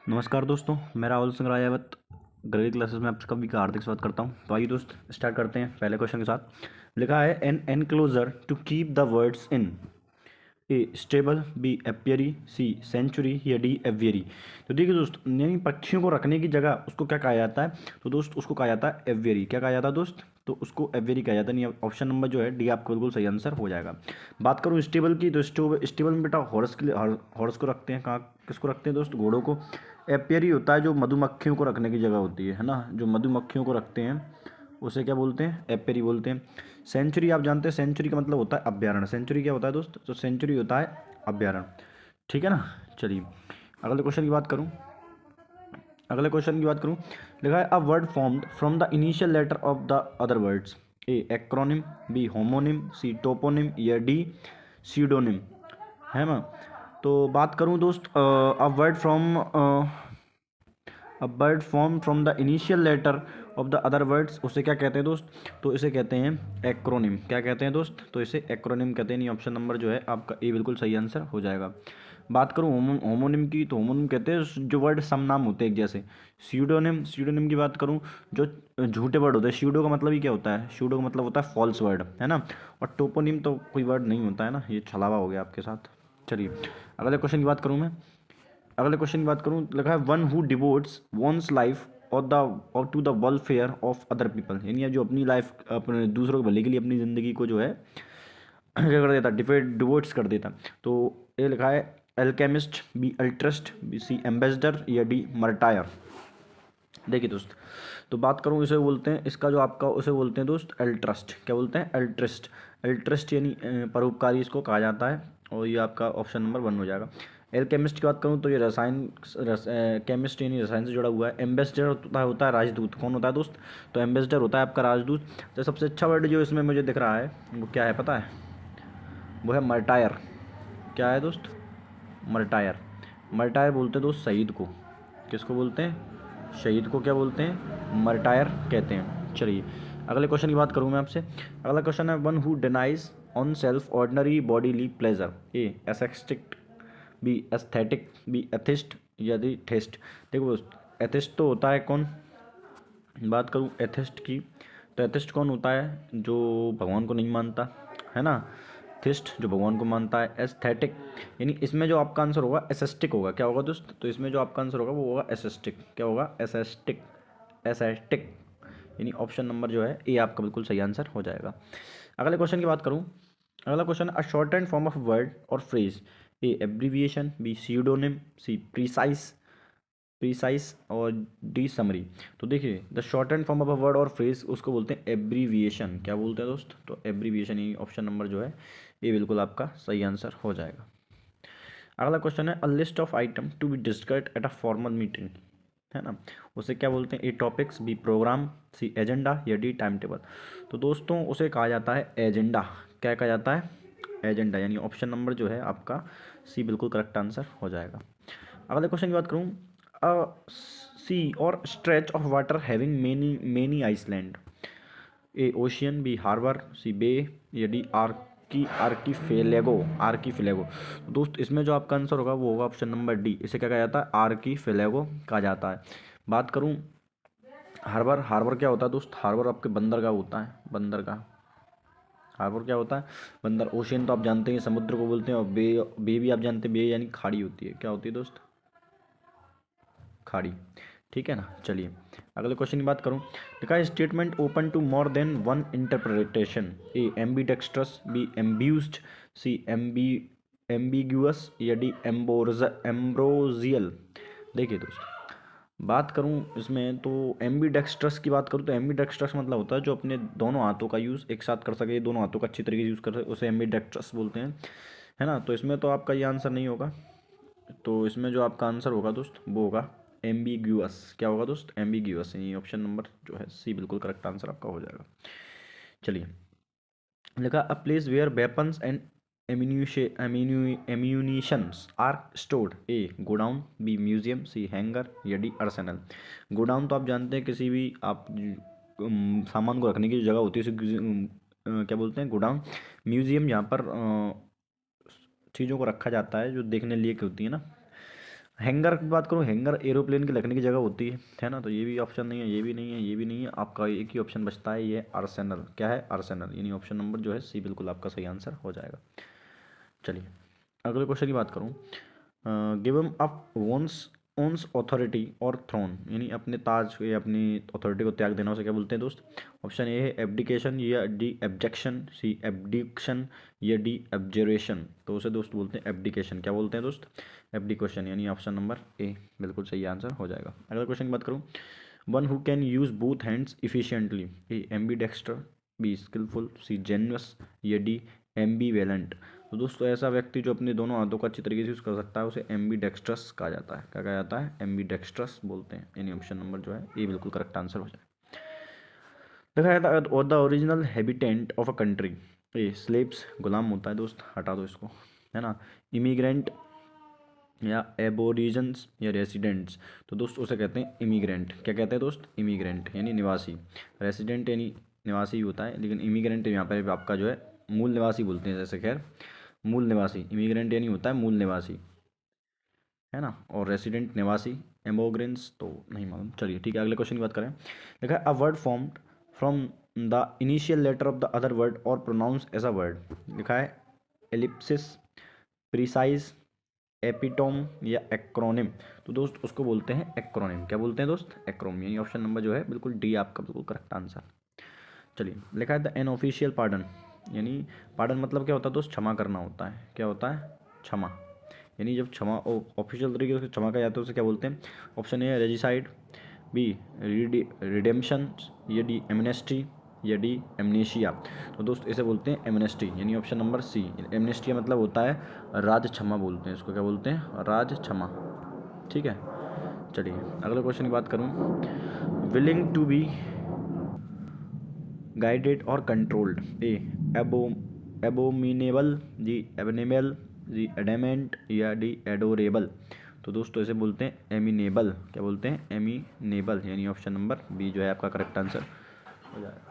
नमस्कार दोस्तों, मैं राहुल सिंह राजावत गणित क्लासेस में आप सभी का हार्दिक स्वागत करता हूं। तो आइए दोस्त स्टार्ट करते हैं पहले क्वेश्चन के साथ। लिखा है an enclosure to keep the words in A stable, B apiary, C century या डी एवियरी। तो देखिए दोस्त, यानी पक्षियों को रखने की जगह उसको क्या कहा जाता है? तो दोस्त उसको कहा जाता है एवियरी। क्या कहा जाता है दोस्त? तो उसको एवियरी कहा जाता है। नहीं, ऑप्शन नंबर जो है डी आपका बिल्कुल सही आंसर हो जाएगा। बात करूँ स्टेबल की, तो स्टेबल में बेटा हॉर्स के लिए हॉर्स को रखते हैं। कहाँ किसको रखते हैं दोस्त? घोड़ों को। एपियरी होता है जो मधुमक्खियों को रखने की जगह होती है ना, जो मधुमक्खियों को रखते हैं उसे क्या बोलते हैं? एपियरी बोलते हैं। सेंचुरी आप जानते हैं, सेंचुरी का मतलब होता है अभ्यारण्य। सेंचुरी क्या होता है दोस्त? तो सेंचुरी होता है अभ्यारण्य। ठीक है ना। चलिए अगले क्वेश्चन की बात करूं। लिखा है a word formed from the initial letter of the other words. A acronym, B homonym, C toponym या डी सीडोनिम। है ना। तो बात करूं दोस्त, a word form from the initial letter of the other words, उसे क्या कहते हैं दोस्त? तो इसे कहते हैं एक्रोनिम। क्या कहते हैं दोस्त? तो इसे एक्रोनिम कहते हैं। नहीं, ऑप्शन नंबर जो है आपका ए बिल्कुल सही आंसर हो जाएगा। बात करूँ होमोनिम की, तो होमोनिम कहते हैं जो वर्ड सम नाम होते हैं एक जैसे। सीडोनिम की बात करूँ, जो झूठे वर्ड होते हैं। सीडो का मतलब ही क्या होता है? सीडो का मतलब होता है फॉल्स वर्ड, है ना। और टोपोनिम तो कोई वर्ड नहीं होता है ना, ये छलावा हो गया आपके साथ। चलिए अगले क्वेश्चन की बात करूँ। लिखा है one who devotes one's life और to the welfare of other people. यानी जो अपनी लाइफ, अपने दूसरों के भले के लिए अपनी ज़िंदगी को जो है क्या कर देता? डिवोट्स कर देता। तो ये लिखा है alchemist, B altruist, B C ambassador या डी मर्टायर। देखिए दोस्त, तो बात करूँ इसे बोलते हैं, इसका जो आपका उसे बोलते हैं दोस्त एल्ट्रस्ट। क्या बोलते हैं? एल्ट्रस्ट। एल्ट्रस्ट यानी परोपकारी इसको कहा जाता है। और ये आपका ऑप्शन नंबर 1 हो जाएगा। एल्केमिस्ट की बात करूँ तो ये केमिस्ट यानी रसायन से जुड़ा हुआ है। एम्बेसडर होता है राजदूत। कौन होता है दोस्त? तो एम्बेसडर होता है आपका राजदूत। तो सबसे अच्छा वर्ड जो इसमें मुझे दिख रहा है वो क्या है पता है? वो है मर्टायर। क्या है दोस्त? मर्टायर। मर्टायर बोलते हैं दोस्त शहीद को। किसको बोलते हैं? शहीद को क्या बोलते हैं? मर्टायर कहते हैं। चलिए अगले क्वेश्चन की बात करूँ मैं आपसे। अगला क्वेश्चन है one who denies on self ordinary bodily pleasure. A ascetic, B aesthetic, B atheist या दी थेस्ट। देखो दोस्त, एथिस्ट तो होता है कौन? बात करूँ एथिस्ट की, तो एथिस्ट कौन होता है? जो भगवान को नहीं मानता, है ना। थिस्ट जो भगवान को मानता है। एस्थेटिक यानी इसमें जो आपका आंसर होगा एसेस्टिक होगा। क्या होगा दोस्त? तो इसमें जो आपका आंसर होगा वो होगा एसेस्टिक। क्या होगा? एसेस्टिक। एसेस्टिक यानी ऑप्शन नंबर जो है ए आपका बिल्कुल सही आंसर हो जाएगा। अगले क्वेश्चन की बात करूँ। अगला question a short and form of word और फ्रेज। ए एब्रीविएशन, बी सीडोनिम, सी प्रीसाइज और डी समरी। तो देखिए the short and form of a word और फ्रेज उसको बोलते हैं एब्रीविएशन। क्या बोलते हैं दोस्त? तो एब्रीविएशन यानी ऑप्शन नंबर जो है ये बिल्कुल आपका सही आंसर हो जाएगा। अगला क्वेश्चन है a list of item to be discussed at a formal meeting. है ना। उसे क्या बोलते हैं? A topics, B program, C agenda या डी टाइम टेबल। तो दोस्तों उसे कहा जाता है एजेंडा। क्या कहा जाता है? एजेंडा यानी ऑप्शन नंबर जो है आपका सी बिल्कुल करेक्ट आंसर हो जाएगा। अगले क्वेश्चन की बात करूँ। अ सी और stretch of water having many many island. A ocean, B harbour, C bay या डी आर्कीफिलेगो। दोस्त इसमें जो आपका आंसर होगा वो होगा ऑप्शन नंबर डी। इसे क्या कहा जाता है? आर्कीफिलेगो कहा जाता है। बात करूँ हार्बर, हार्बर क्या होता है दोस्त? हार्बर आपके बंदरगाह होता है, बंदरगाह। हार्बर क्या होता है? बंदर। ओशियन तो आप जानते हैं समुद्र को बोलते हैं, और बे भी आप जानते हैं, बे यानी खाड़ी होती है। क्या होती है दोस्त? खाड़ी। ठीक है ना। चलिए अगले क्वेश्चन की बात करूँ। लिखा है statement open to more than one interpretation. A ambidextrous, B amused, C ambiguous या डी एम्ब्रोजियल। देखिए दोस्त, बात करूँ इसमें तो एम्बी डेक्स्ट्रस की बात करूँ तो एम्बी डेक्स्ट्रस मतलब होता है जो अपने दोनों हाथों का यूज़ एक साथ कर सके, दोनों हाथों का अच्छी तरीके से यूज़ कर सके, उसे एम्बी डेक्स्ट्रस बोलते हैं, है ना। तो इसमें तो आपका ये आंसर नहीं होगा। तो इसमें जो आपका आंसर होगा दोस्त वो होगा एम्बिग्यूअस। क्या होगा दोस्त? एम्बिग्यूअस। ये ऑप्शन नंबर जो है सी बिल्कुल करेक्ट आंसर आपका हो जाएगा। चलिए लिखा a place where weapons and ammunitions are stored. A godown, B museum, C hangar या डी अर्सेनल। गोडाउन तो आप जानते हैं किसी भी आप सामान को रखने की जो जगह होती है उसे क्या बोलते हैं? गोडाउन। म्यूजियम जहाँ पर चीज़ों को रखा जाता है जो देखने लायक होती है ना। हैंगर की बात करूँ, हैंगर एरोप्लेन के रखने की जगह होती है ना, तो ये भी ऑप्शन नहीं है, ये भी नहीं है, ये भी नहीं है, आपका एक ही ऑप्शन बचता है, ये आर्सेनल। क्या है? आर्सेनल, यानी ऑप्शन नंबर जो है सी बिल्कुल आपका सही आंसर हो जाएगा। चलिए अगले क्वेश्चन की बात करूँ, given up one's owns authority और थ्रोन, यानी अपने ताज या अपनी अथॉरिटी को त्याग देना, उसे क्या बोलते हैं दोस्त? ऑप्शन ए है एब्डिकेशन, या डी एब्जेक्शन, सी एब्डिक्शन, या डी एब्जरेशन। तो उसे दोस्त बोलते हैं एब्डिकेशन। क्या बोलते हैं दोस्त? एब्डिकेशन, यानी ऑप्शन नंबर ए बिल्कुल सही आंसर हो जाएगा। अगले क्वेश्चन की बात करूँ, one who can use both hands efficiently, A ambidexter, B skilful, C genius, या डी एम्बीवेलेंट। तो दोस्तों ऐसा व्यक्ति जो अपने दोनों हाथों को अच्छी तरीके से यूज़ कर सकता है उसे एम्बीडेक्स्ट्रस कहा जाता है। क्या कहा जाता है? एम्बीडेक्स्ट्रस बोलते हैं, यानी ऑप्शन नंबर जो है ये बिल्कुल करेक्ट आंसर हो जाए। देखा जाता है और the original habitant of a country, ये स्लेव्स, गुलाम होता है दोस्त, हटा दो इसको, है ना, इमिग्रेंट, या एबोरिजन्स, या रेसिडेंट्स। तो दोस्त उसे कहते हैं इमिग्रेंट। क्या कहते हैं दोस्त? इमिग्रेंट, यानी निवासी। रेसिडेंट यानी निवासी भी होता है, लेकिन इमिग्रेंट यहाँ पर आपका जो है मूल निवासी बोलते हैं। जैसे खैर मूल निवासी, इमिग्रेंट यानी होता है मूल निवासी, है ना, और रेसिडेंट निवासी, एमोग्रेंस तो नहीं मालूम। चलिए ठीक है, अगले क्वेश्चन की बात करें। देखा है, a word formed from the initial letter of the other word और प्रोनाउंस एज अ वर्ड। लिखा है एलिप्सिस, प्रिसाइज, एपिटोम, या एक्रोनिम। तो दोस्त उसको बोलते हैं एक्रोनिम। क्या बोलते हैं दोस्त? एक्रोनिम, यानी ऑप्शन नंबर जो है बिल्कुल डी आपका बिल्कुल करेक्ट आंसर। चलिए लिखा है द एन ऑफिशियल पार्डन, यानी पार्डन मतलब क्या होता है दोस्त? क्षमा करना होता है। क्या होता है? क्षमा, यानी जब क्षमा ऑफिशियल तरीके से क्षमा किया जाता है उसे क्या बोलते हैं? ऑप्शन ए है रेजिसाइड, बी रिडेम्पशन, या डी एमनेस्टी, या डी एमनेशिया। तो दोस्त इसे बोलते हैं एमनेस्टी, यानी ऑप्शन नंबर सी। एमनेस्टिया मतलब होता है राज क्षमा बोलते हैं इसको। क्या बोलते हैं? राज क्षमा। ठीक है, चलिए अगले क्वेश्चन की बात करूँ, विलिंग टू बी गाइडेड और कंट्रोल्ड, ए एबो एबोमिनेबल, जी एबनेबल, जी एडेमेंट, या डी एडोरेबल। तो दोस्तों इसे बोलते हैं एमिनेबल। क्या बोलते हैं? एमिनेबल, यानी ऑप्शन नंबर बी जो है आपका करेक्ट आंसर हो जाएगा।